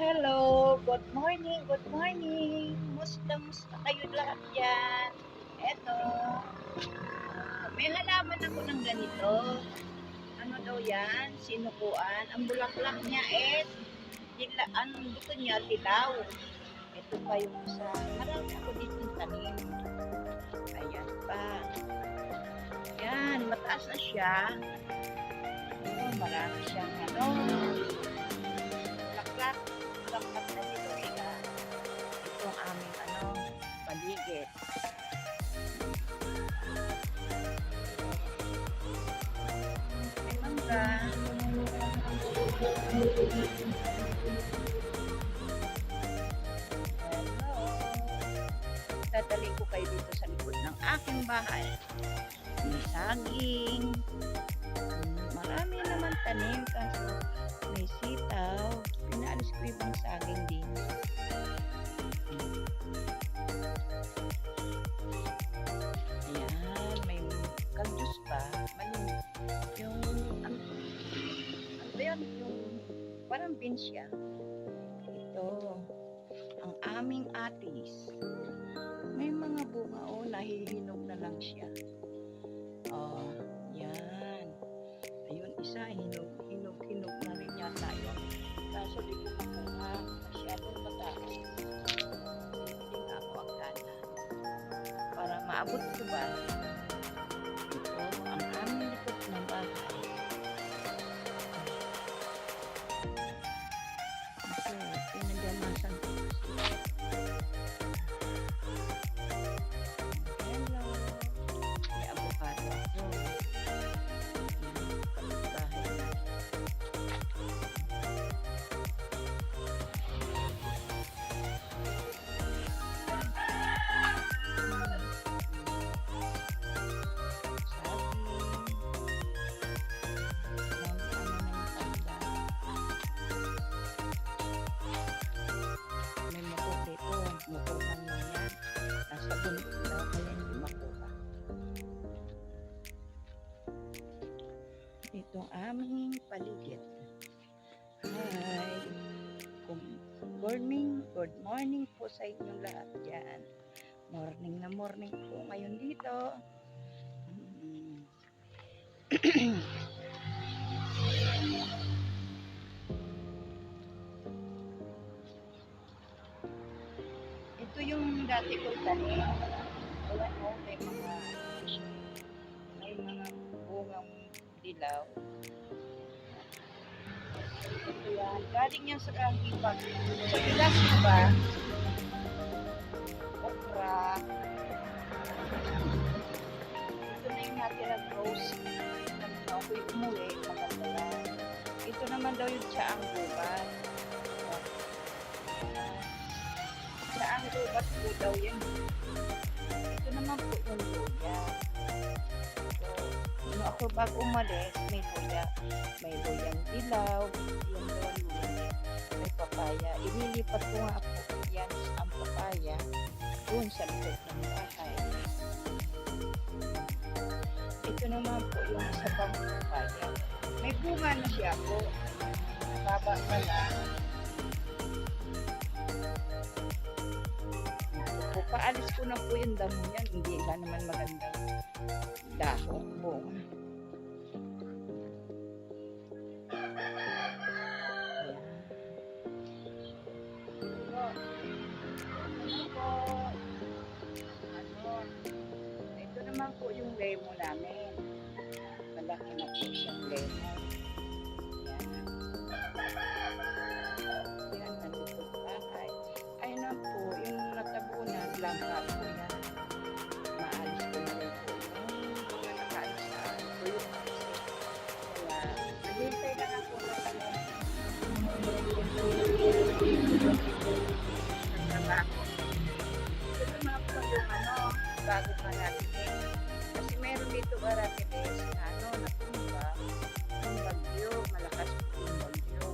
Hello, good morning, good morning. Musta kayo lahat dyan? Eto, may halaman ako ng ganito. Ano daw yan? Sinukuan. Ang bulaklak niya ang buto niya, dilaw. Ito pa yung isa. Marami ako dito tanim. Ayan pa. Yan, mataas na siya. Oh, marami siyang bulaklak. Bulaklak na dito siya. Ito ang aming paligid. May mangga. Hello. Dadali ko kayo dito sa likod ng aking bahay. May saging. Marami naman tanim kaso may sitaw. Pinaalis ko ibang saging din. Ayan, may kaljus pa. Yung ano ba yun? Yung parang beans siya. Ito, ang aming atis. May mga bunga nahihinog na lang siya. Oh, yan. Ayun, isa, hinog na rin yata yun. Kaso di ko makuha. Masyadong mataas. Hindi nga ako agana. Para maabot ko ba? Ito, ang aming likod ng bahay. Ito, pinagamasan ko. Hello. May avocado ako. Bahay na. Motor lang yan. Nasa bundok daw kaya hindi makuha. Ito ang aming paligid. Hi! Good morning po sa inyong lahat dyan. Morning na morning po ngayon dito. Ito yung dati kong tanim. Wala mo, may mga bungang dilaw. Ito yan. Galing yan sa kahipag. Sa pilas mo ba? Okra. Ito na yung natirang rose. Ako'y umuwi. Maganda yan. Ito naman daw yung tsaang gubat. Tsaang gubat po daw yan. Ito naman po yung luya. So, ako bago umalis, may luya. May luyang dilaw. Yung luya. May papaya. Ililipat ko nga po yan ang papaya doon sa likod ng bahay. Ito naman po yung isa pang papaya. May bunga na siya po. Baba pa lang. Paalis ko na po yung damo yan. Hindi na naman magandang dahon. Bunga. Ito naman po yung lemon namin. Malaki na po siyang lemon. Yan, nandito sa bahay. Ayun na po, yung natabunan, langka po yan. Maalis ko na rin po yung mga nakaalis sa tuyo. Kaya, naghintay na lang po na trabaho. Ito naman po yung bago pa natin eh. Kasi meron dito Aratiles na natumba yung bagyo, malakas po yung bagyo.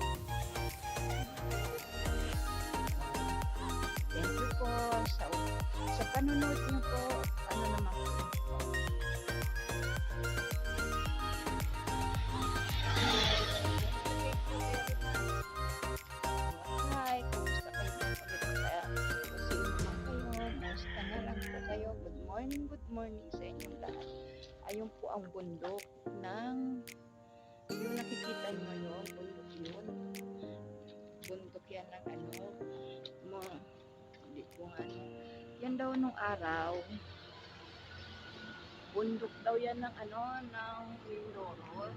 Thank you po sa panunod niyo po. Ano naman po. Hi, ang bundok ng yung nakikita nyo yun, bundok yun. Bundok yan ng ano, hindi ko ano. Yan daw nung araw, bundok daw yan ng ano, ng Mindoro.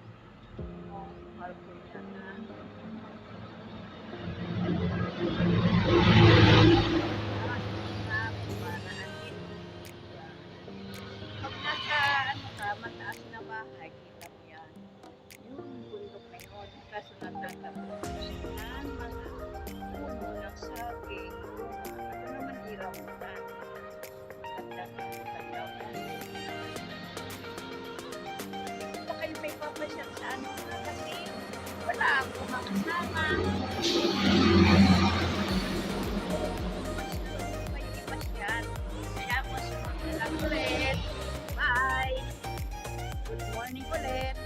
Harbor yata. Pag nasa ano ka, mataas na bahay, kita mo yan. Yung bundok na yun, kaso natatapos ng mga puno ng saging. Ano naman hirap na. Maganda na, maganda na. Baka kayo may papasyal sa ano na kasi wala akong makasama. May ipasyal. Kaya mo sumunod lang ulit. Bye! Good morning ulit!